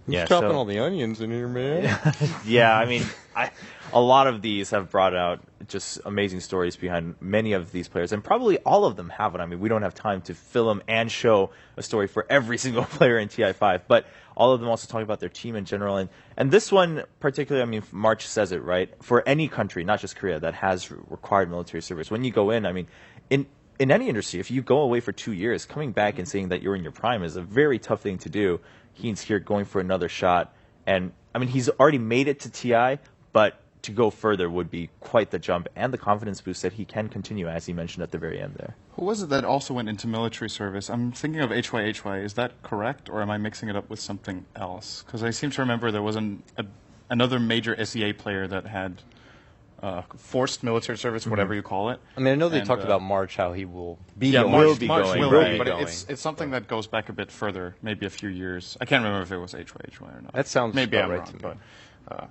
Yeah, chopping all the onions in here, man. yeah, I mean, a lot of these have brought out just amazing stories behind many of these players, and probably all of them have one. I mean, we don't have time to film and show a story for every single player in TI5, but all of them also talk about their team in general. And this one particularly, I mean, March says it, right? For any country, not just Korea, that has required military service, when you go in, I mean, in any industry, if you go away for 2 years, coming back and saying that you're in your prime is a very tough thing to do. Heen's here going for another shot. And, I mean, he's already made it to TI, but to go further would be quite the jump and the confidence boost that he can continue, as he mentioned at the very end there. Who was it that also went into military service? I'm thinking of HYHY. Is that correct, or am I mixing it up with something else? Because I seem to remember there was another major SEA player that had forced military service, whatever you call it. I mean, I know they talked about March, how he will be yeah, going. March, March will will be, be but going. it's something that goes back a bit further, maybe a few years. I can't remember if it was HYHY or not. That sounds maybe about I'm right wrong, to me. but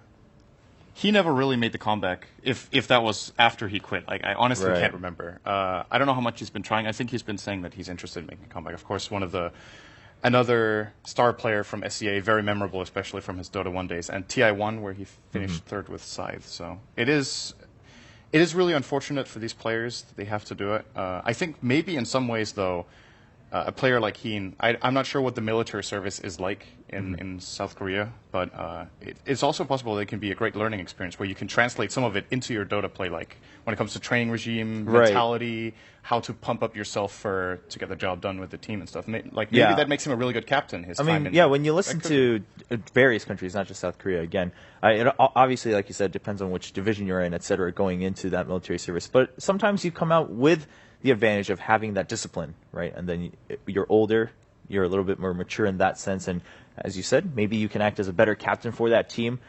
he never really made the comeback. If that was after he quit, like I honestly can't remember. I don't know how much he's been trying. I think he's been saying that he's interested in making a comeback. Of course, another star player from SEA, very memorable, especially from his Dota 1 days, and TI1 where he finished third with Scythe. So it is really unfortunate for these players that they have to do it. I think maybe in some ways, though, a player like Heen, I'm not sure what the military service is like in South Korea, but it's also possible that it can be a great learning experience where you can translate some of it into your Dota play, like when it comes to training regime, mentality, how to pump up yourself to get the job done with the team and stuff. Maybe that makes him a really good captain. When you listen to various countries, not just South Korea, again, it obviously, like you said, depends on which division you're in, et cetera, going into that military service. But sometimes you come out with the advantage of having that discipline, right? And then you're older, you're a little bit more mature in that sense, and as you said, maybe you can act as a better captain for that team.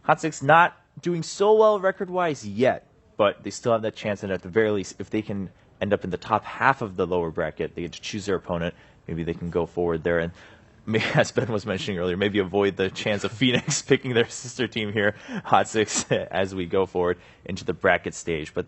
Hot6 not doing so well record-wise yet, but they still have that chance, and at the very least, if they can end up in the top half of the lower bracket, they get to choose their opponent, maybe they can go forward there, and maybe, as Ben was mentioning earlier, maybe avoid the chance of Phoenix picking their sister team here, Hot6, as we go forward into the bracket stage. But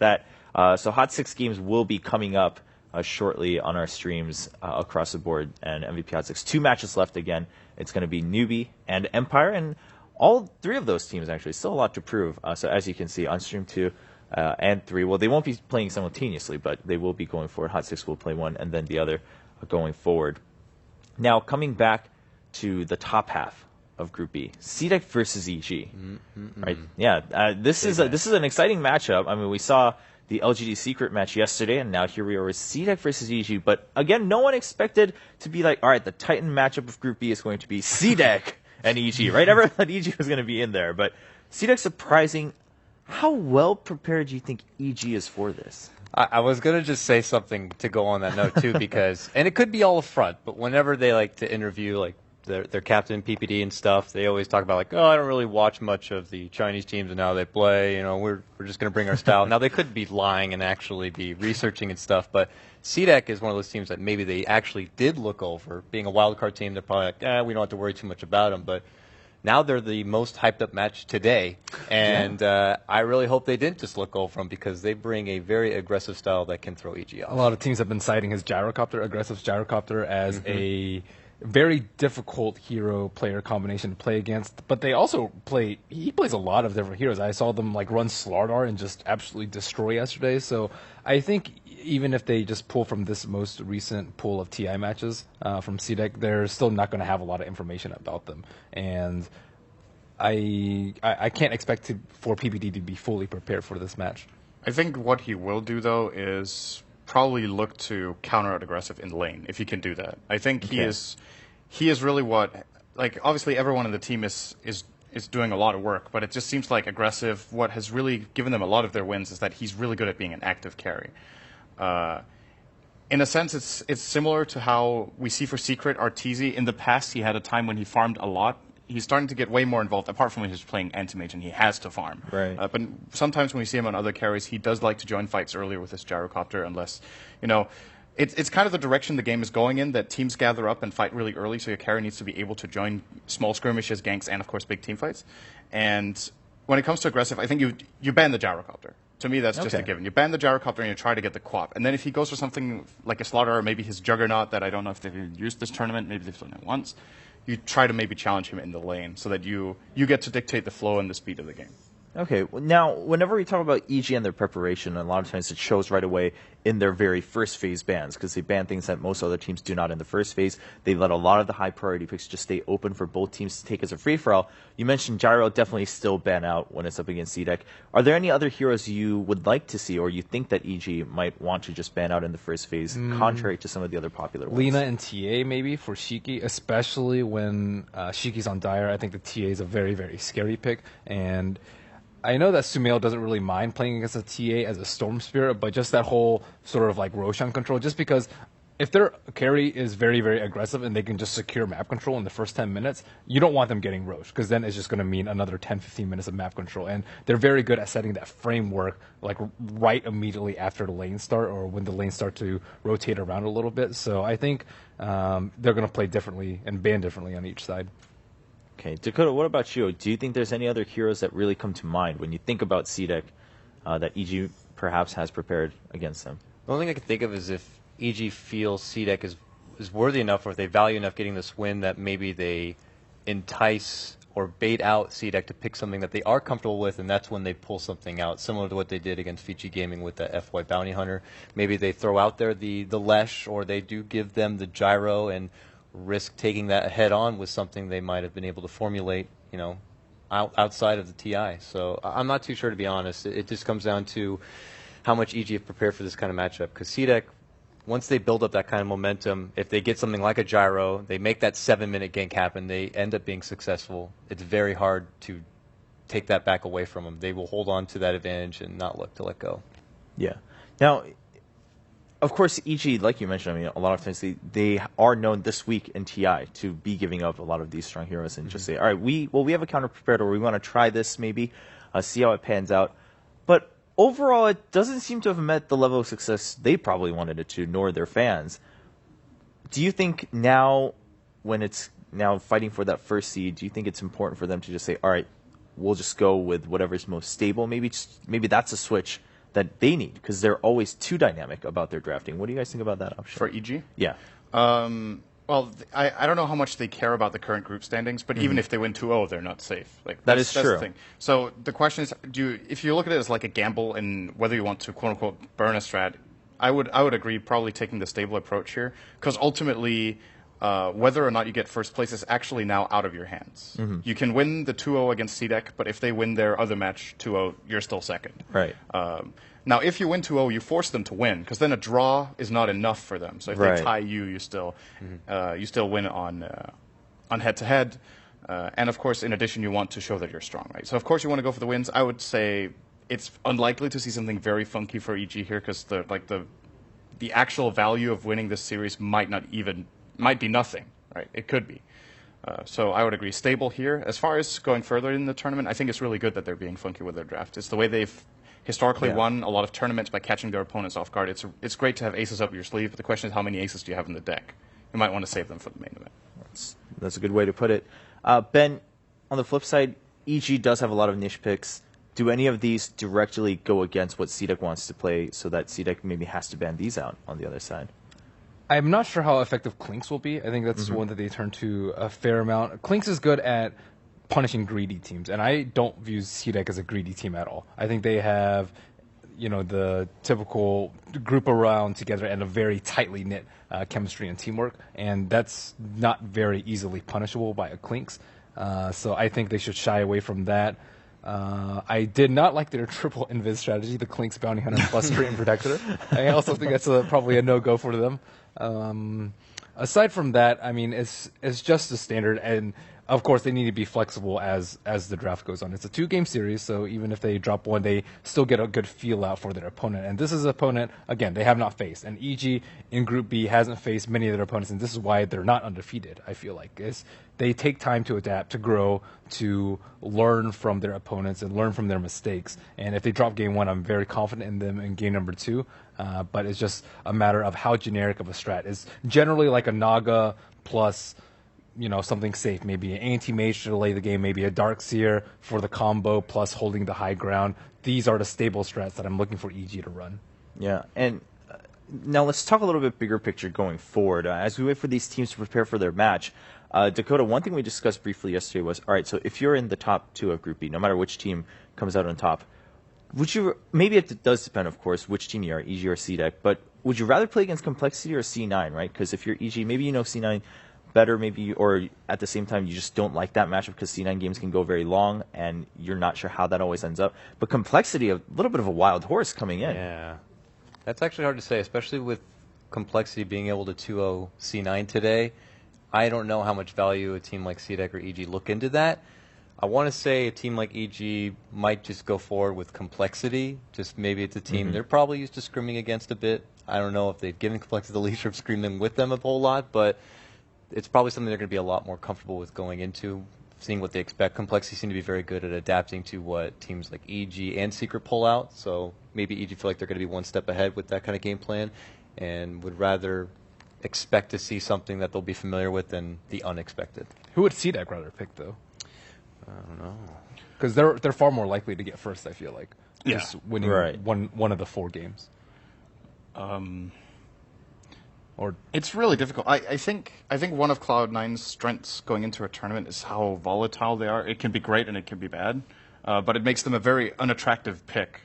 so Hot6 games will be coming up shortly on our streams across the board, and MVP Hot6. 2 matches left again. It's going to be Newbie and Empire, and all 3 of those teams actually still a lot to prove. So as you can see on stream 2 and 3, well, they won't be playing simultaneously, but they will be going forward. Hot6 will play one and then the other going forward. Now coming back to the top half of Group B, CDEC versus EG, right? Yeah, this is an exciting matchup. I mean, we saw the LGD Secret match yesterday, and now here we are with CDEC versus EG. But again, no one expected to be like, all right, the Titan matchup of Group B is going to be CDEC and EG, right? Everyone thought EG was going to be in there, but CDEC surprising. How well prepared do you think EG is for this? I was going to just say something to go on that note, too, because, and it could be all a front, but whenever they like to interview, like, their captain, PPD and stuff, they always talk about, like, oh, I don't really watch much of the Chinese teams and how they play, you know, we're just going to bring our style. Now, they could be lying and actually be researching and stuff, but CDEC is one of those teams that maybe they actually did look over. Being a wildcard team, they're probably like, we don't have to worry too much about them, but now they're the most hyped up match today, and I really hope they didn't just look over them because they bring a very aggressive style that can throw EG off. A lot of teams have been citing his gyrocopter, aggressive gyrocopter, as a very difficult hero player combination to play against, but they also he plays a lot of different heroes. I saw them like run Slardar and just absolutely destroy yesterday, so I think even if they just pull from this most recent pool of TI matches from CDEC, they're still not going to have a lot of information about them, and I can't expect for PPD to be fully prepared for this match. I think what he will do, though, is probably look to counter out aggressive in lane, if he can do that. I think he is really what, like, obviously everyone in the team is doing a lot of work, but it just seems like aggressive, what has really given them a lot of their wins is that he's really good at being an active carry. In a sense, it's similar to how we see for Secret Arteezy. In the past, he had a time when he farmed a lot. He's starting to get way more involved, apart from when he's playing anti-mage and he has to farm. Right. But sometimes when we see him on other carries, he does like to join fights earlier with his gyrocopter, unless, you know, it's kind of the direction the game is going in, that teams gather up and fight really early, so your carry needs to be able to join small skirmishes, ganks, and, of course, big team fights. And when it comes to aggressive, I think you ban the gyrocopter. To me, that's just a given. You ban the gyrocopter and you try to get the quap. And then if he goes for something like a slaughter or maybe his juggernaut that I don't know if they've used this tournament, maybe they've done it once, you try to maybe challenge him in the lane so that you get to dictate the flow and the speed of the game. Okay, well, now, whenever we talk about EG and their preparation, a lot of times it shows right away in their very first phase bans, because they ban things that most other teams do not in the first phase. They let a lot of the high priority picks just stay open for both teams to take as a free-for-all. You mentioned Gyro definitely still ban out when it's up against C-Deck. Are there any other heroes you would like to see, or you think that EG might want to just ban out in the first phase, contrary to some of the other popular ones? Lina and TA maybe for Shiki, especially when Shiki's on Dire. I think the TA is a very, very scary pick, and I know that Sumail doesn't really mind playing against a TA as a Storm Spirit, but just that whole sort of like Roshan control, just because if their carry is very, very aggressive and they can just secure map control in the first 10 minutes, you don't want them getting Rosh, because then it's just going to mean another 10, 15 minutes of map control. And they're very good at setting that framework like right immediately after the lane start or when the lanes start to rotate around a little bit. So I think they're going to play differently and ban differently on each side. Okay, Dakota, what about you? Do you think there's any other heroes that really come to mind when you think about C-Deck that EG perhaps has prepared against them? The only thing I can think of is if EG feels C-Deck is worthy enough, or if they value enough getting this win, that maybe they entice or bait out C-Deck to pick something that they are comfortable with, and that's when they pull something out, similar to what they did against Fiji Gaming with the FY Bounty Hunter. Maybe they throw out there the Lesh, or they do give them the Gyro and risk taking that head on with something they might have been able to formulate, outside of the TI. So I'm not too sure, to be honest. It just comes down to how much EG have prepared for this kind of matchup. Because C-Deck, once they build up that kind of momentum, if they get something like a Gyro, they make that 7-minute gank happen, they end up being successful. It's very hard to take that back away from them. They will hold on to that advantage and not look to let go. Yeah. Now, of course, EG, like you mentioned, I mean, a lot of times they are known this week in TI to be giving up a lot of these strong heroes and just say, all right, we have a counter prepared, or we want to try this maybe, see how it pans out. But overall, it doesn't seem to have met the level of success they probably wanted it to, nor their fans. Do you think now, when it's now fighting for that first seed, do you think it's important for them to just say, all right, we'll just go with whatever's most stable? Maybe that's a switch that they need, because they're always too dynamic about their drafting. What do you guys think about that option? For EG? Yeah. Well, I don't know how much they care about the current group standings, but even if they win 2-0, they're not safe. That's true. true. The thing. So the question is, if you look at it as like a gamble and whether you want to quote unquote burn a strat, I would agree probably taking the stable approach here, because ultimately, whether or not you get first place is actually now out of your hands. You can win the 2-0 against C-Deck, but if they win their other match 2-0, you're still second. Right. Now, if you win 2-0, you force them to win, because then a draw is not enough for them. So if they tie you still win on head-to-head. And, of course, in addition, you want to show that you're strong, right? So, of course, you want to go for the wins. I would say it's unlikely to see something very funky for EG here, because the actual value of winning this series might be nothing, right? It could be. So I would agree. Stable here. As far as going further in the tournament, I think it's really good that they're being funky with their draft. It's the way they've historically won a lot of tournaments by catching their opponents off guard. It's great to have aces up your sleeve, but the question is, how many aces do you have in the deck? You might want to save them for the main event. That's a good way to put it. Ben, on the flip side, EG does have a lot of niche picks. Do any of these directly go against what C-Deck wants to play, so that C-Deck maybe has to ban these out on the other side? I'm not sure how effective Clinks will be. I think that's one that they turn to a fair amount. Clinks is good at punishing greedy teams, and I don't view C-Deck as a greedy team at all. I think they have, the typical group around together and a very tightly knit chemistry and teamwork, and that's not very easily punishable by a Clinks. So I think they should shy away from that. I did not like their triple invis strategy, the Clinks, Bounty Hunter, plus Treant Protector. I also think that's probably a no-go for them. Aside from that, I mean, it's just the standard, and of course they need to be flexible as the draft goes on. It's a 2-game series, so even if they drop one, they still get a good feel out for their opponent. And this is an opponent, again, they have not faced. And EG in Group B hasn't faced many of their opponents, and this is why they're not undefeated, I feel like. They take time to adapt, to grow, to learn from their opponents and learn from their mistakes. And if they drop game 1, I'm very confident in them in game number 2. But it's just a matter of how generic of a strat. It's generally like a Naga plus something safe, maybe an anti-mage to delay the game, maybe a Darkseer for the combo plus holding the high ground. These are the stable strats that I'm looking for EG to run. Yeah, and now let's talk a little bit bigger picture going forward. As we wait for these teams to prepare for their match, Dakota, one thing we discussed briefly yesterday was, all right, so if you're in the top 2 of Group B, no matter which team comes out on top, would you, maybe it does depend, of course, which team you are, EG or CDEC, but would you rather play against Complexity or C9, right? Because if you're EG, maybe you know C9 better, maybe, or at the same time, you just don't like that matchup because C9 games can go very long, and you're not sure how that always ends up. But Complexity, a little bit of a wild horse coming in. Yeah. That's actually hard to say, especially with Complexity being able to 2-0 C9 today. I don't know how much value a team like CDEC or EG look into that. I want to say a team like EG might just go forward with Complexity. Just maybe it's a team they're probably used to scrimming against a bit. I don't know if they've given Complexity the leisure of scrimming with them a whole lot, but it's probably something they're going to be a lot more comfortable with going into, seeing what they expect. Complexity seem to be very good at adapting to what teams like EG and Secret pull out, so maybe EG feel like they're going to be one step ahead with that kind of game plan and would rather expect to see something that they'll be familiar with than the unexpected. Who would CDEC rather pick, though? I don't know. Because they're far more likely to get first, I feel like. Yeah. Just winning one of the 4 games. Or it's really difficult. I think one of Cloud9's strengths going into a tournament is how volatile they are. It can be great and it can be bad, but it makes them a very unattractive pick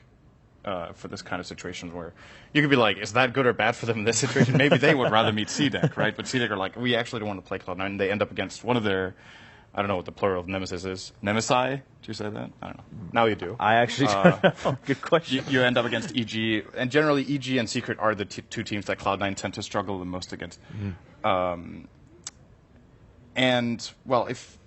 for this kind of situation where you could be like, is that good or bad for them in this situation? Maybe they would rather meet CDEC, right? But CDEC are like, we actually don't want to play Cloud9. And they end up against one of their, I don't know what the plural of Nemesis is. Nemesi? Do you say that? I don't know. Now you do. I actually don't know. Good question. You end up against EG, and generally EG and Secret are the 2 teams that Cloud9 tend to struggle the most against. And, well, if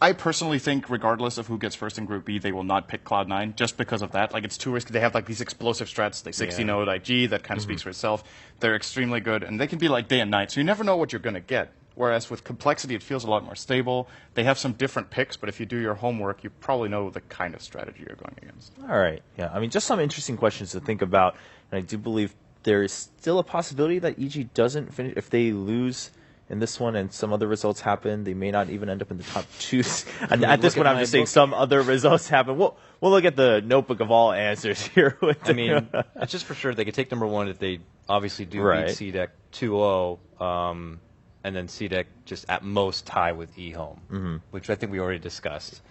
I personally think, regardless of who gets first in Group B, they will not pick Cloud9 just because of that. Like, it's too risky. They have like these explosive strats. They 16-0 at IG. That kind of speaks for itself. They're extremely good, and they can be like day and night. So you never know what you're going to get. Whereas with Complexity, it feels a lot more stable. They have some different picks, but if you do your homework, you probably know the kind of strategy you're going against. All right. Yeah. I mean, just some interesting questions to think about. And I do believe there is still a possibility that EG doesn't finish. If they lose in this one and some other results happen, they may not even end up in the top 2. And at this point, I'm just saying some other results happen. We'll look at the notebook of all answers here. I mean, it's just for sure they could take number 1 if they obviously do beat CDEC 2-0. And then CDEC just at most tie with E-Home, which I think we already discussed.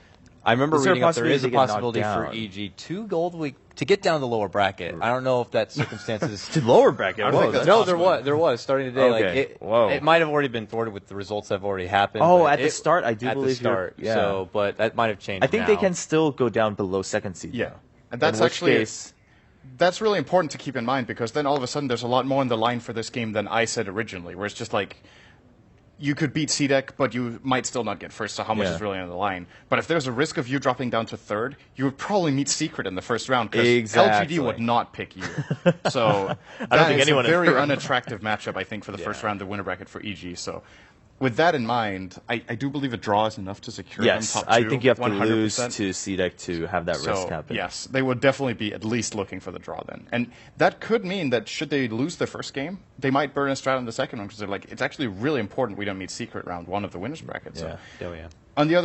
I remember reading up there is a possibility for EG to go all the way to get down the lower bracket. I don't know if that circumstances to lower bracket. No, there was starting today. Okay. Like it might have already been thwarted with the results that have already happened. Oh, at the start, I do believe at the start. Yeah. So, but that might have changed. I think they can still go down below second seed. Yeah, though. and that's in which actually. Case, that's really important to keep in mind because then all of a sudden there's a lot more on the line for this game than I said originally, where it's just like you could beat CDEC, but you might still not get first, so how much is really on the line? But if there's a risk of you dropping down to 3rd, you would probably meet Secret in the first round because LGD would not pick you. So I don't think is anyone a very unattractive matchup, I think, for the first round, the winner bracket for EG. So with that in mind, I do believe a draw is enough to secure them top 2. I think you have to 100%. lose to CDEC to have that risk happen. Yes, they would definitely be at least looking for the draw then. And that could mean that should they lose their first game, they might burn a strat in the second one because they're like, it's actually really important we don't meet Secret round 1 of the winners bracket. So. Yeah. On the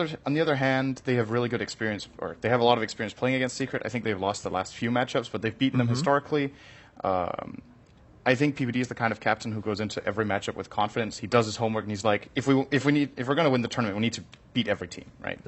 other hand, they have really good experience, or they have a lot of experience playing against Secret. I think they've lost the last few matchups, but they've beaten them historically. I think PPD is the kind of captain who goes into every matchup with confidence. He does his homework, and he's like, if we're going to win the tournament, we need to beat every team, right?